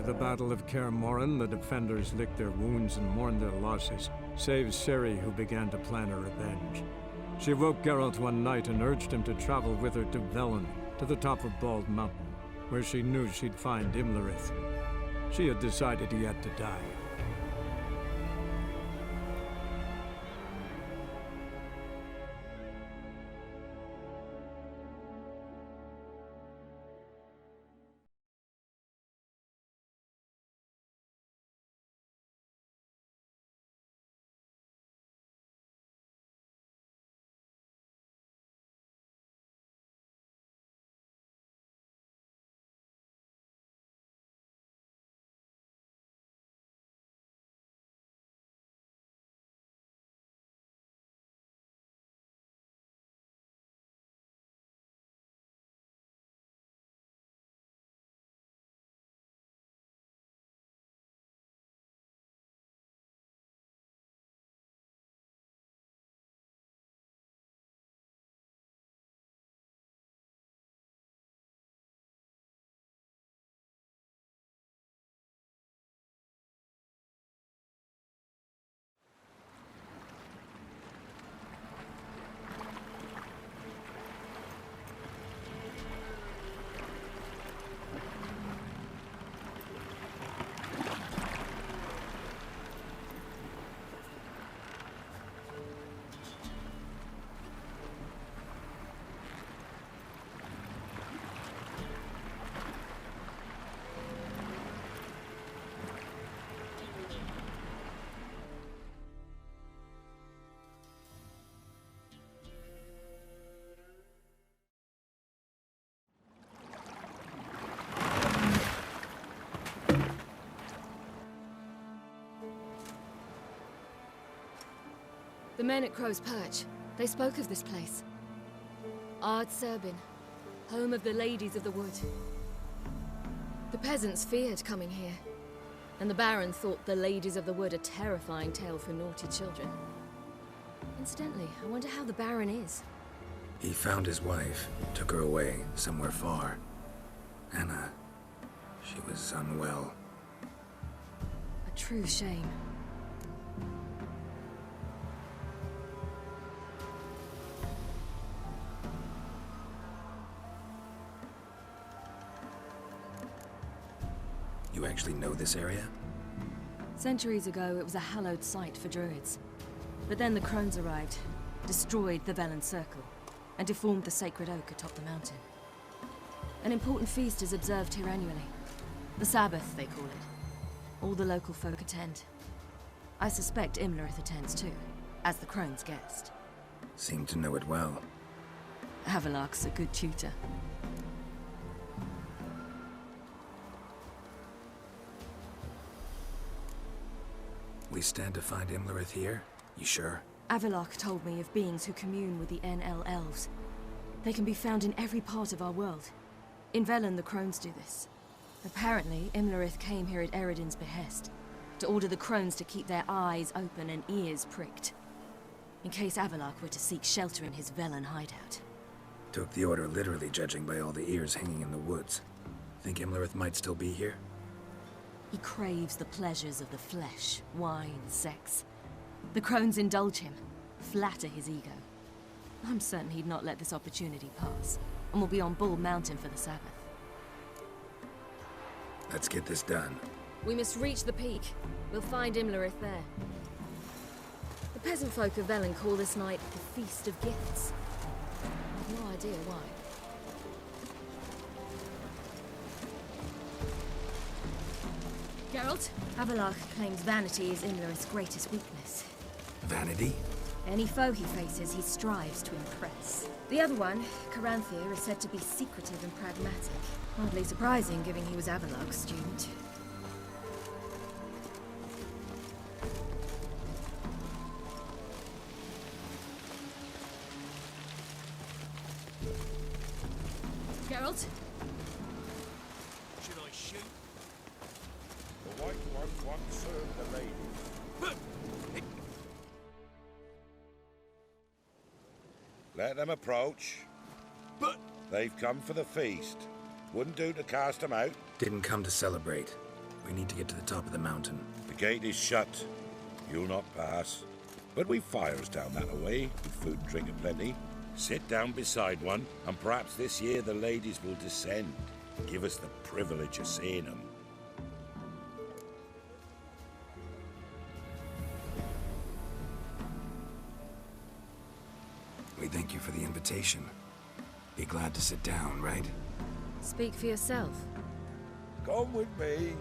the Battle of Kaer Morhen, the defenders licked their wounds and mourned their losses, save Ciri, who began to plan a revenge. She woke Geralt one night and urged him to travel with her to Velen, to the top of Bald Mountain, where she knew she'd find Imlerith. She had decided he had to die. The men at Crow's Perch, they spoke of this place. Ard Serbin, home of the Ladies of the Wood. The peasants feared coming here, and the Baron thought the Ladies of the Wood a terrifying tale for naughty children. Incidentally, I wonder how the Baron is. He found his wife, took her away, somewhere far. Anna, she was unwell. A true shame. You actually know this area? Centuries ago, it was a hallowed site for druids. But then the crones arrived, destroyed the Velen Circle, and deformed the sacred oak atop the mountain. An important feast is observed here annually. The Sabbath, they call it. All the local folk attend. I suspect Imlerith attends too, as the crone's guest. Seem to know it well. Havelark's a good tutor. We stand to find Imlerith here? You sure? Avilark told me of beings who commune with the NL elves. They can be found in every part of our world. In Velen, the crones do this. Apparently, Imlerith came here at Eredin's behest, to order the crones to keep their eyes open and ears pricked, in case Avilark were to seek shelter in his Velen hideout. Took the order literally, judging by all the ears hanging in the woods. Think Imlerith might still be here? He craves the pleasures of the flesh, wine, sex. The crones indulge him, flatter his ego. I'm certain he'd not let this opportunity pass, and will be on Bull Mountain for the Sabbath. Let's get this done. We must reach the peak. We'll find Imlerith there. The peasant folk of Velen call this night the Feast of Gifts. I've no idea why. Geralt, Avilark claims vanity is Imlerith's greatest weakness. Vanity? Any foe he faces, he strives to impress. The other one, Caranthir, is said to be secretive and pragmatic. Hardly surprising, given he was Avilark's student. Geralt? Should I shoot? The White One once served the lady. Let them approach. But They've come for the feast. Wouldn't do to cast them out. Didn't come to celebrate. We need to get to the top of the mountain. The gate is shut. You'll not pass. But we've fires down that way, with food and drink aplenty. Sit down beside one, and perhaps this year the ladies will descend. Give us the privilege of seeing them. We thank you for the invitation. Be glad to sit down, right? Speak for yourself. Come with me.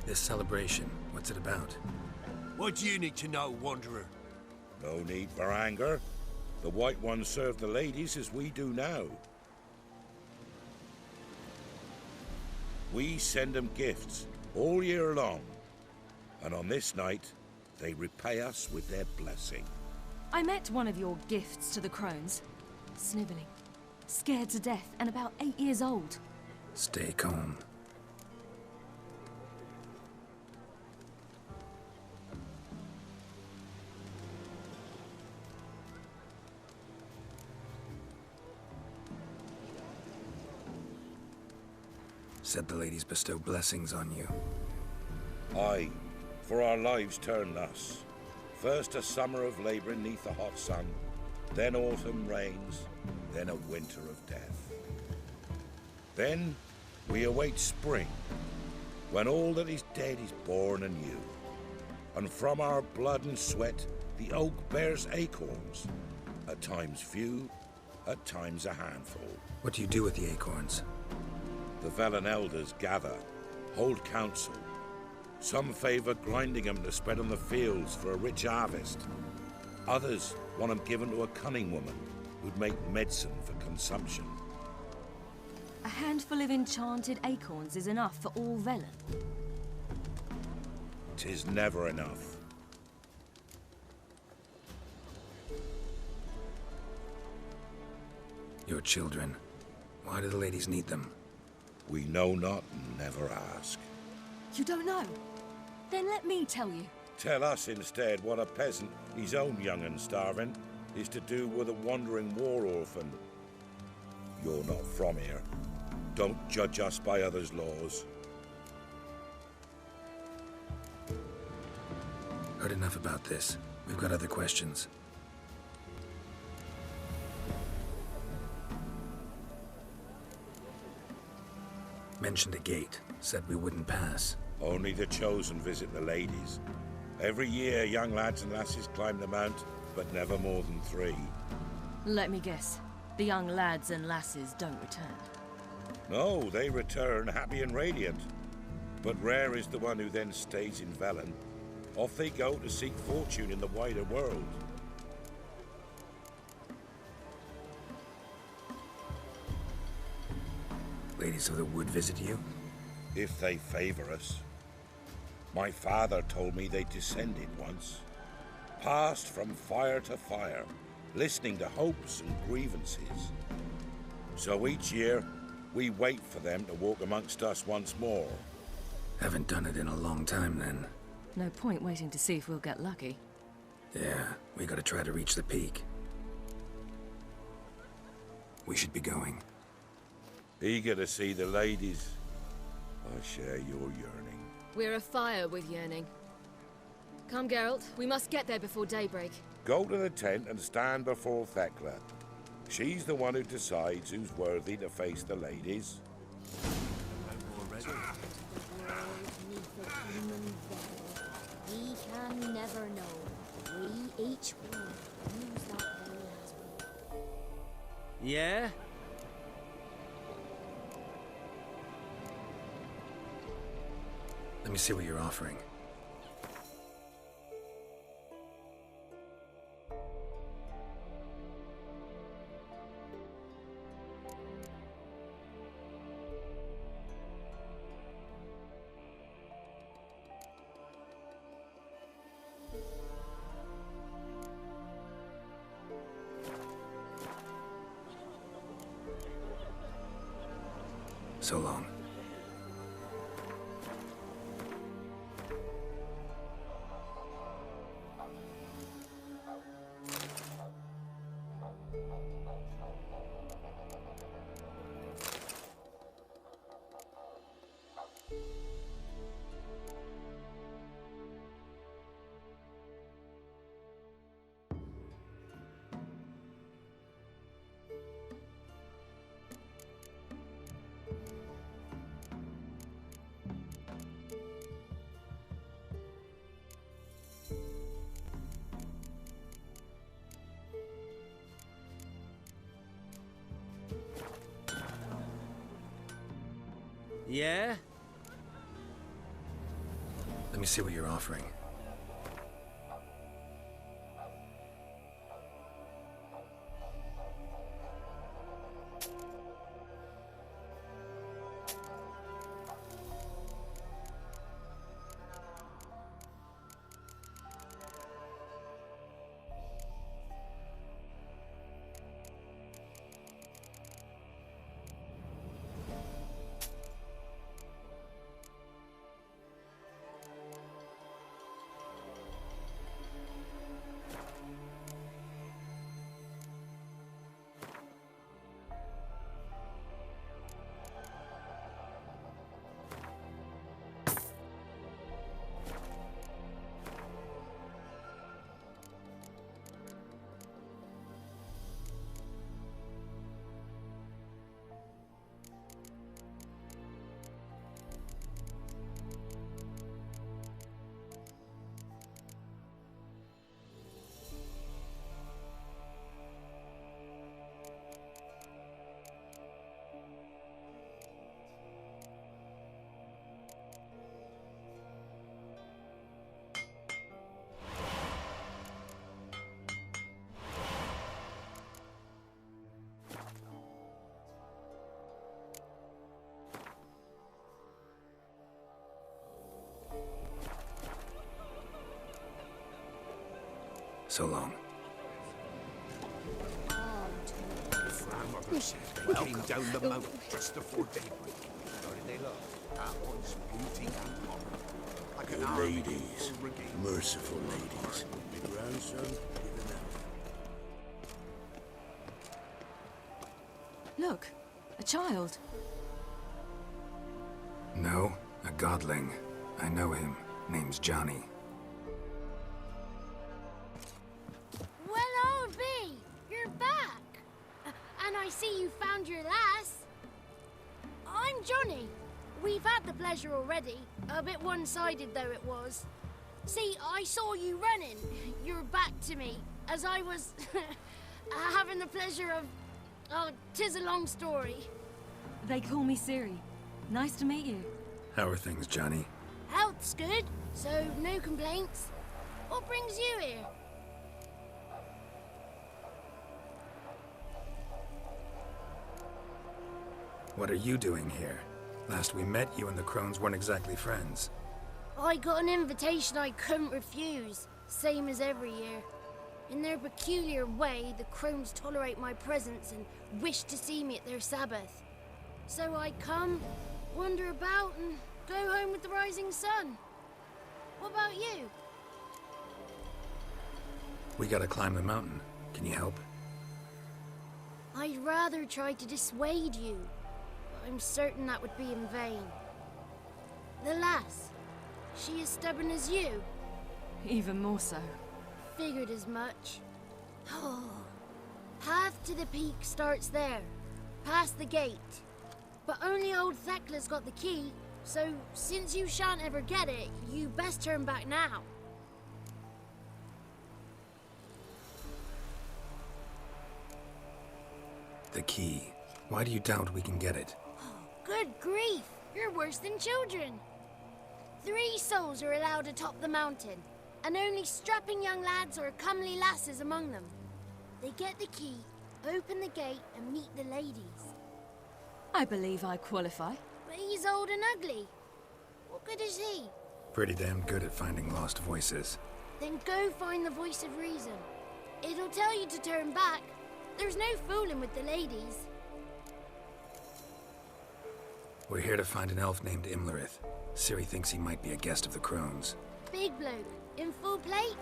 This celebration, what's it about? What do you need to know, Wanderer? No need for anger. The White Ones serve the ladies as we do now. We send them gifts all year long. And on this night, they repay us with their blessing. I met one of your gifts to the crones. Snivelling, scared to death, and about 8 years old. Stay calm. Said the ladies bestow blessings on you. Aye, for our lives turn thus. First a summer of labouring neath the hot sun, then autumn rains, then a winter of death. Then we await spring, when all that is dead is born anew. And from our blood and sweat the oak bears acorns, at times few, at times a handful. What do you do with the acorns? The Velen elders gather, hold council. Some favour grinding them to spread on the fields for a rich harvest. Others want them given to a cunning woman who'd make medicine for consumption. A handful of enchanted acorns is enough for all Velen. 'Tis never enough. Your children. Why do the ladies need them? We know not and never ask. You don't know? Then let me tell you. Tell us instead what a peasant, his own young and starving, is to do with a wandering war orphan. You're not from here. Don't judge us by others' laws. Heard enough about this. We've got other questions. Mentioned a gate. Said we wouldn't pass. Only the chosen visit the ladies. Every year, young lads and lasses climb the mount, but never more than 3. Let me guess. The young lads and lasses don't return. No, they return happy and radiant. But rare is the one who then stays in Velen. Off they go to seek fortune in the wider world. Ladies of the wood visit you? If they favor us. My father told me they descended once. Passed from fire to fire, listening to hopes and grievances. So each year, we wait for them to walk amongst us once more. Haven't done it in a long time, then. No point waiting to see if we'll get lucky. Yeah, we gotta try to reach the peak. We should be going. Eager to see the ladies. I share your yearning. We're afire with yearning. Come, Geralt. We must get there before daybreak. Go to the tent and stand before Thekla. She's the one who decides who's worthy to face the ladies. We can never know. We each one use that veil as we. Yeah? Let me see what you're offering. So long. Yeah? Let me see what you're offering. So long. Came down the mountain just before daybreak. How did they look? That one's beauty and honor. Like an army Ladies, full brigade. merciful ladies. My grandson, even now. Look, a child. No, a godling. I know him. Name's Johnny. Well, I'll be. You're back. And I see you found your lass. I'm Johnny. We've had the pleasure already. A bit one-sided, though it was. See, I saw you running. Your back to me, as I was having the pleasure of... Oh, 'tis a long story. They call me Ciri. Nice to meet you. How are things, Johnny? Health's good, so no complaints. What brings you here? What are you doing here? Last we met, you and the Crones weren't exactly friends. I got an invitation I couldn't refuse, same as every year. In their peculiar way, the Crones tolerate my presence and wish to see me at their Sabbath. So I come, wander about, and go home with the rising sun. What about you? We gotta climb the mountain. Can you help? I'd rather try to dissuade you, but I'm certain that would be in vain. The lass, she as stubborn as you? Even more so. Figured as much. Path to the peak starts there, past the gate. But only old Thekla's got the key, so since you shan't ever get it, you best turn back now. The key. Why do you doubt we can get it? Good grief, you're worse than children. 3 souls are allowed atop the mountain, and only strapping young lads or comely lasses among them. They get the key, open the gate, and meet the ladies. I believe I qualify. But he's old and ugly. What good is he? Pretty damn good at finding lost voices. Then go find the voice of reason. It'll tell you to turn back. There's no fooling with the ladies. We're here to find an elf named Imlerith. Ciri thinks he might be a guest of the Crones. Big bloke, in full plate?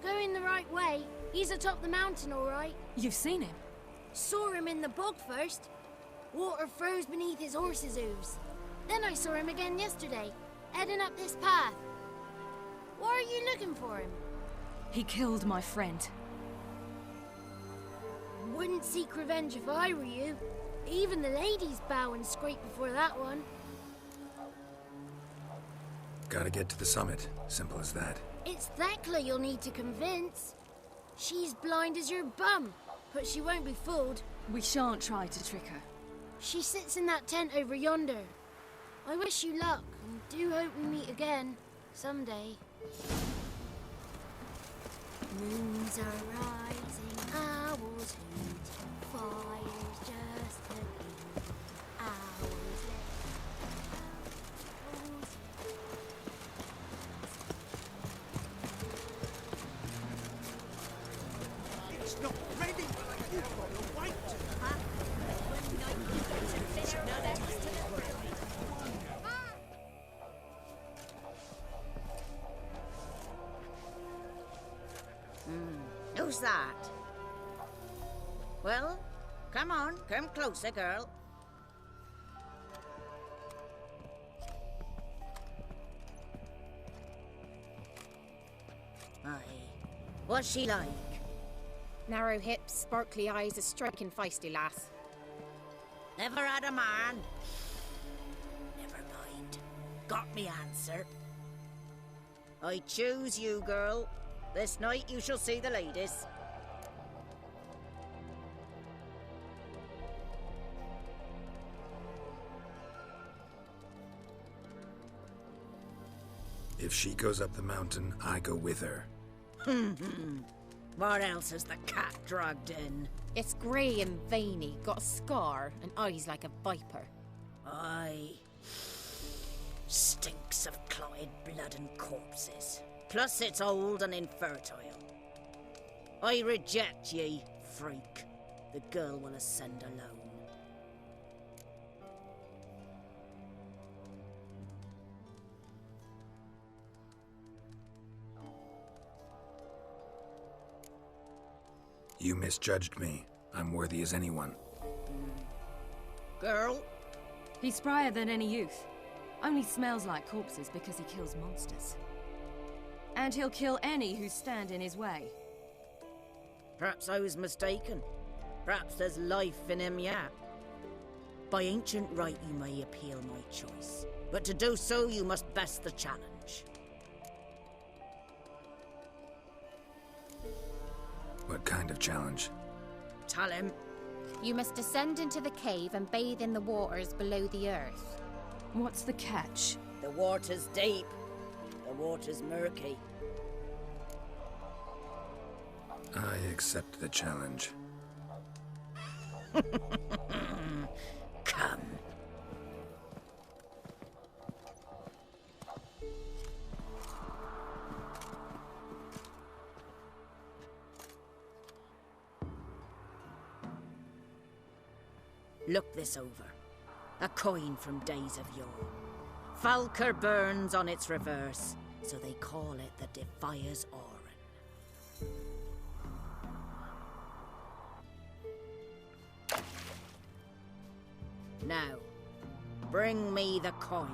Going the right way. He's atop the mountain, all right. You've seen him? Saw him in the bog first. Water froze beneath his horse's hooves. Then I saw him again yesterday, heading up this path. Why are you looking for him? He killed my friend. Wouldn't seek revenge if I were you. Even the ladies bow and scrape before that one. Gotta get to the summit. Simple as that. It's Thekla you'll need to convince. She's blind as your bum, but she won't be fooled. We shan't try to trick her. She sits in that tent over yonder. I wish you luck, and do hope we meet again, someday. Moons are rising, owls hoot, fire's just beginning, hours It's not ready, but you've got to wait. Who's that? Well, come on, come closer, girl. Aye. What's she like? Narrow hips, sparkly eyes, a striking feisty lass. Never had a man. Never mind. Got me answer. I choose you, girl. This night you shall see the ladies. If she goes up the mountain, I go with her. What else has the cat dragged in? It's grey and veiny, got a scar, and eyes like a viper. Aye. Stinks of clotted blood and corpses. Plus it's old and infertile. I reject ye, freak. The girl will ascend alone. You misjudged me. I'm worthy as anyone. Girl? He's sprier than any youth. Only smells like corpses because he kills monsters. And he'll kill any who stand in his way. Perhaps I was mistaken. Perhaps there's life in him yet. By ancient right you may appeal my choice. But to do so you must best the challenge. What kind of challenge? Tell him. You must descend into the cave and bathe in the waters below the earth. What's the catch? The water's deep. The water's murky. I accept the challenge. Come. Look this over. A coin from days of yore. Falker burns on its reverse, so they call it the Defier's Oran. Now, bring me the coin.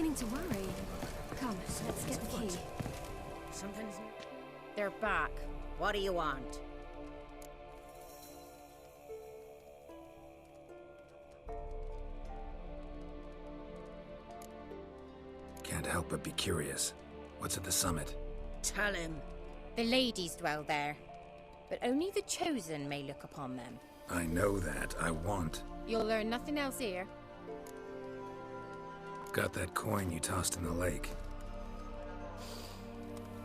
beginning to worry. Come, let's get the key. Something's... They're back. What do you want? Can't help but be curious. What's at the summit? Tell him. The ladies dwell there, but only the chosen may look upon them. I know that. I want. You'll learn nothing else here. Got that coin you tossed in the lake.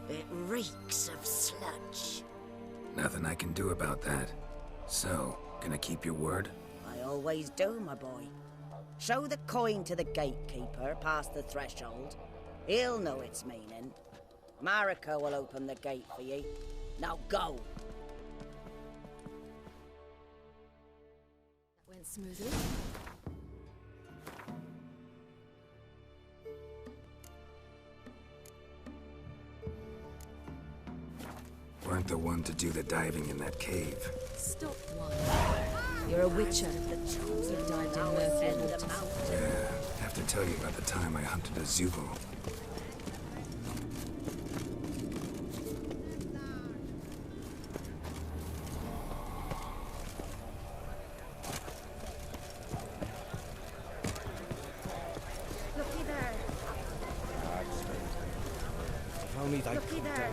It reeks of sludge. Nothing I can do about that. So, gonna keep your word? I always do, my boy. Show the coin to the gatekeeper past the threshold. He'll know its meaning. Marika will open the gate for ye. Now go. That went smoothly. Weren't the one to do the diving in that cave. Stop one. You're a witcher. You dived in Murphy waters. Yeah, have to tell you about the time I hunted a Zubo. Looky there. If only they Looky there.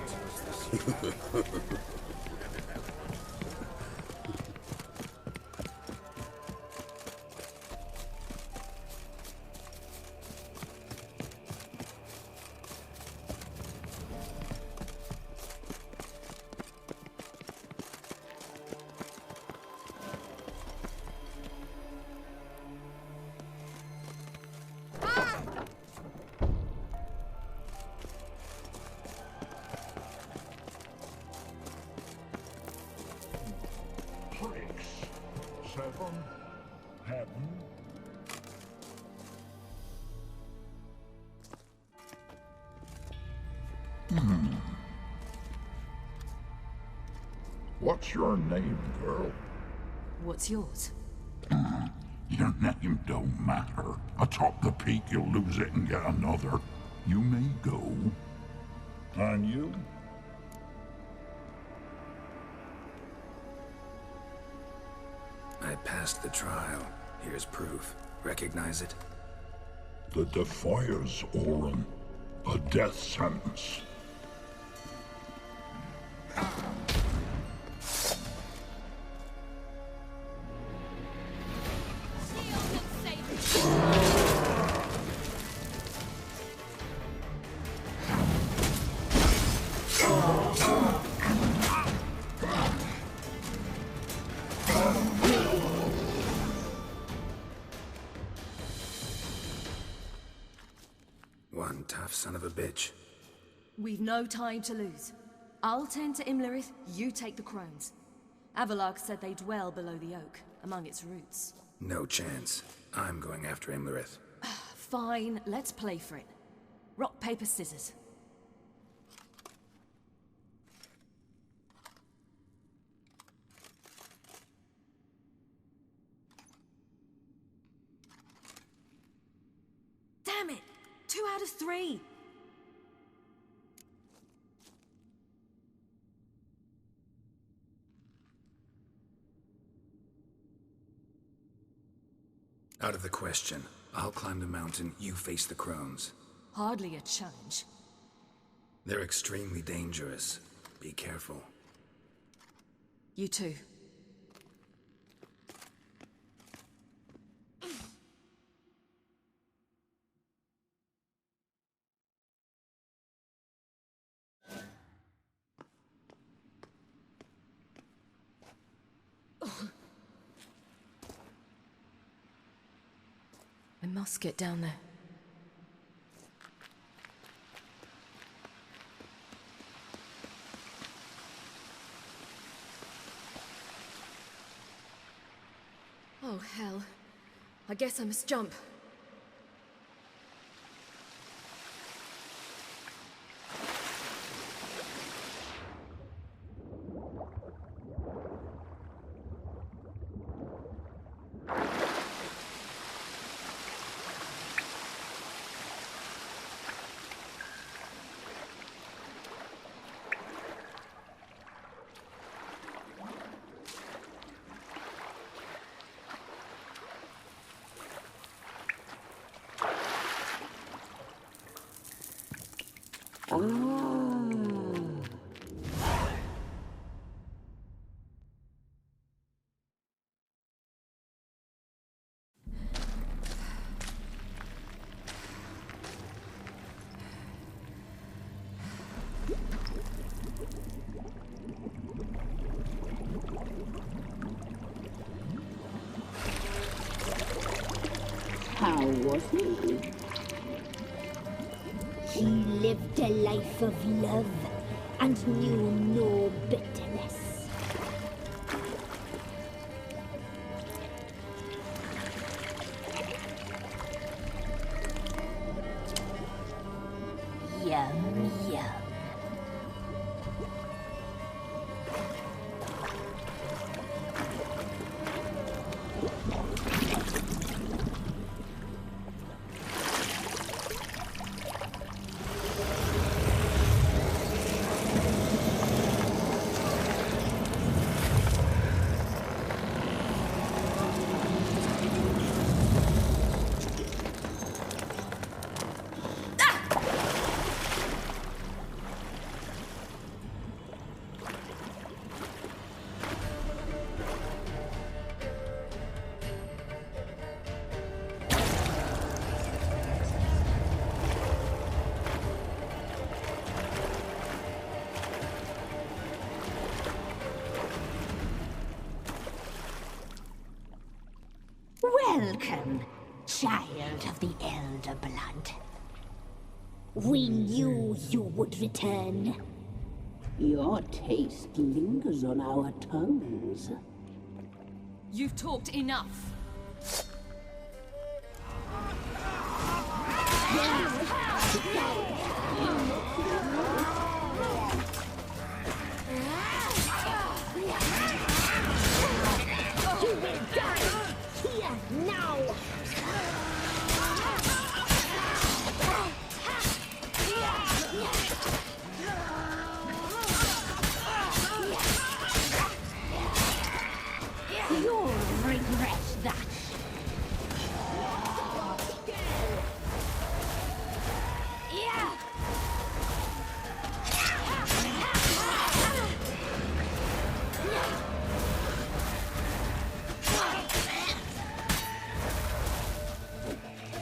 What's your name, girl? What's yours? Your name don't matter. Atop the peak, you'll lose it and get another. You may go. And you? I passed the trial. Here's proof. Recognize it? The Defiers, Orin. A death sentence. One tough son of a bitch. We've no time to lose. I'll tend to Imlerith, you take the crones. Avalok said they dwell below the oak, among its roots. No chance. I'm going after Imlerith. Fine, let's play for it. Rock, paper, scissors. Damn it! 2 out of 3! Out of the question. I'll climb the mountain, you face the crones. Hardly a challenge. They're extremely dangerous. Be careful. You too. I must get down there. Oh, hell. I guess I must jump. How was he? He lived a life of love and knew no bitterness. Yum, yum. Welcome, child of the Elder Blood. We knew you would return. Your taste lingers on our tongues. You've talked enough. You will die here now! You'll regret that.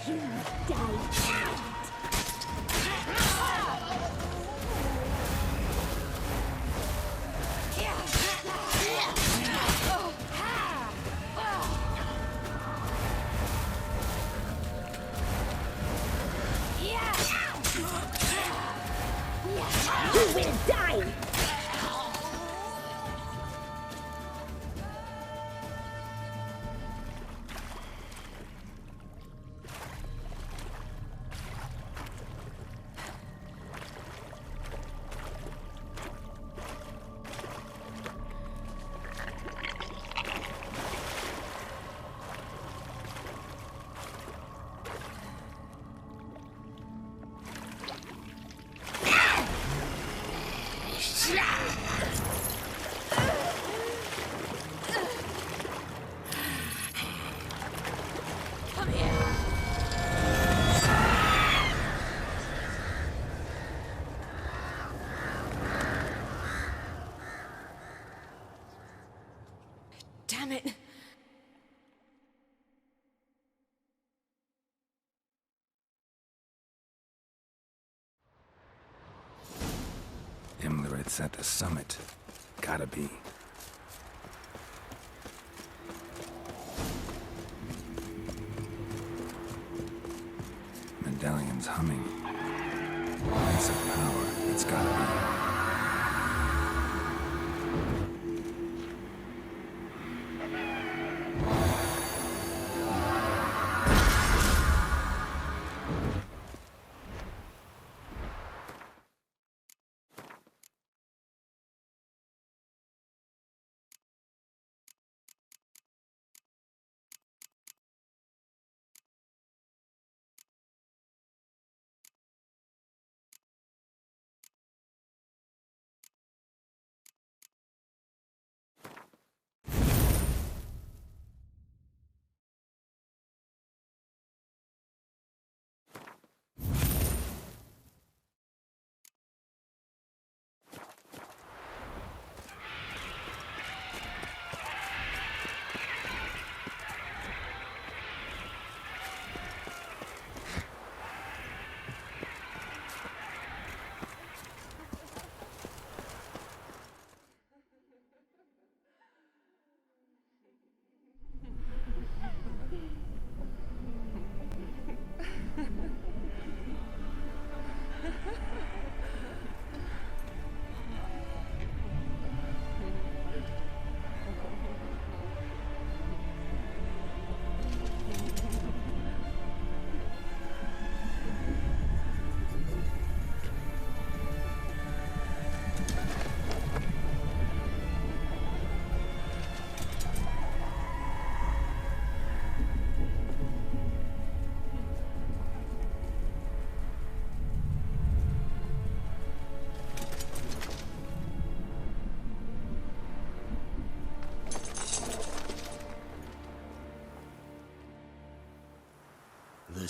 You die. You will die! Damn it! Imlerit's at the summit. Gotta be. Medallion's humming. Points of power. It's gotta be.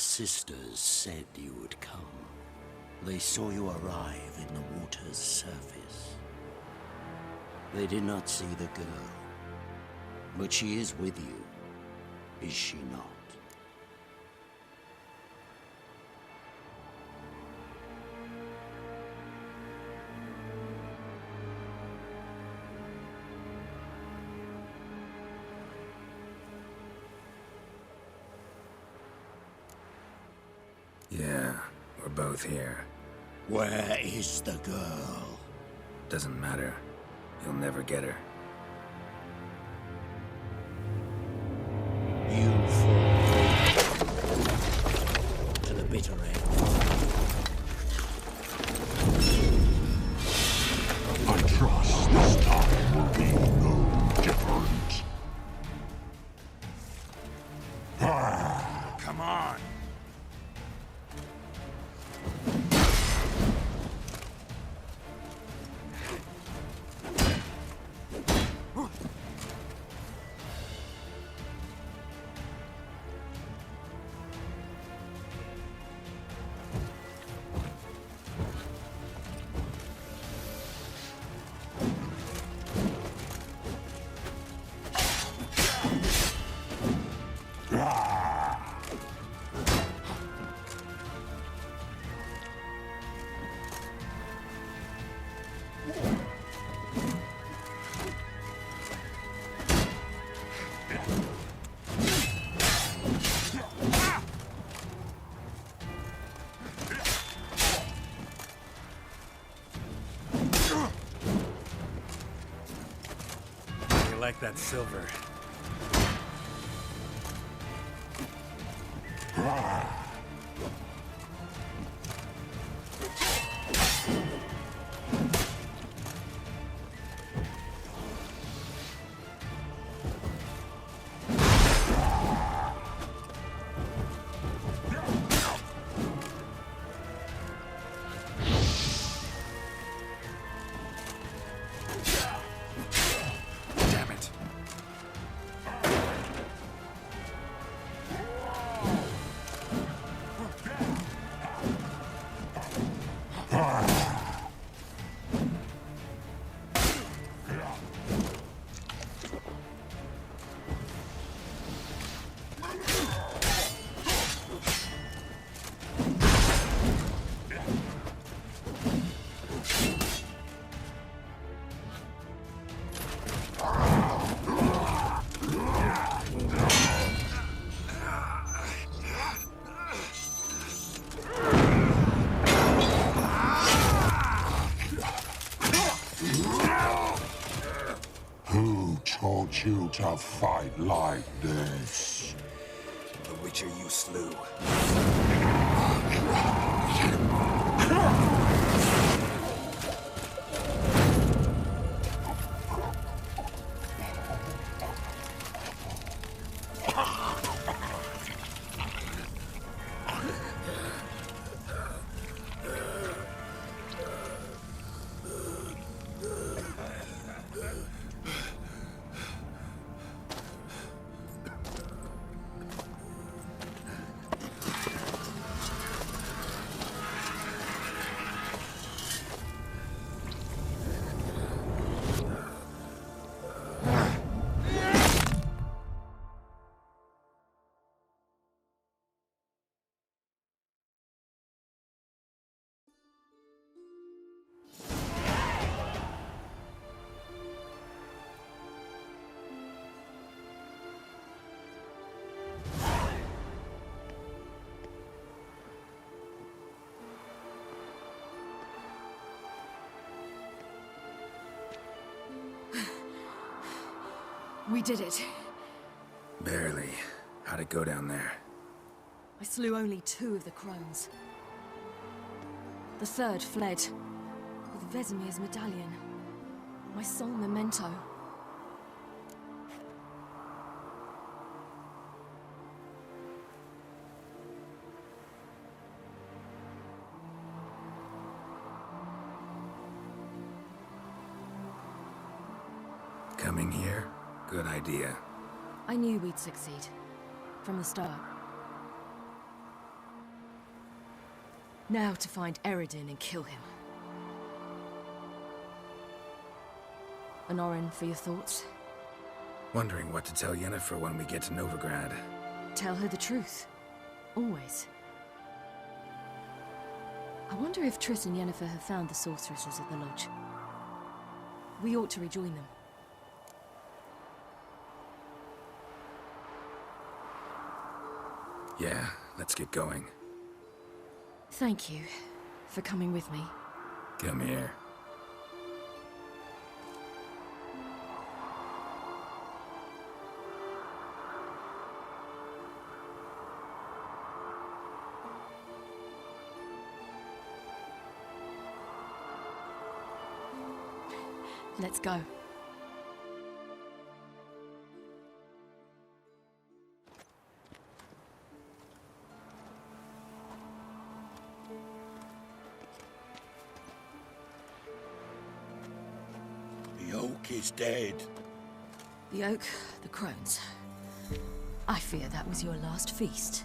sisters said you would come. They saw you arrive in the water's surface. They did not see the girl. But she is with you, is she not? Yeah, we're both here. Where is the girl? Doesn't matter. You'll never get her. You fall to the bitter end. I trust this time will be no different. Come on. Like that silver. Taught you to fight like this? The Witcher you slew. We did it. Barely. How'd it go down there? I slew only 2 of the crones. The third fled, with Vesemir's medallion. My sole memento. Coming here? Good idea. I knew we'd succeed. From the start. Now to find Eredin and kill him. Honorin, for your thoughts? Wondering what to tell Yennefer when we get to Novigrad. Tell her the truth. Always. I wonder if Triss and Yennefer have found the sorceresses at the lodge. We ought to rejoin them. Yeah, let's get going. Thank you for coming with me. Come here. Let's go. The oak is dead. The oak, the crones. I fear that was your last feast.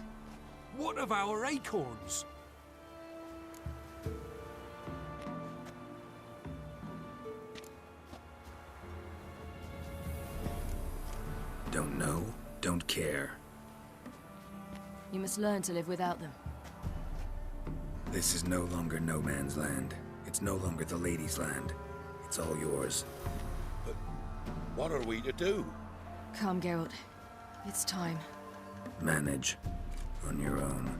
What of our acorns? Don't know, don't care. You must learn to live without them. This is no longer no man's land. It's no longer the lady's land. It's all yours. But what are we to do? Come, Geralt. It's time. Manage on your own.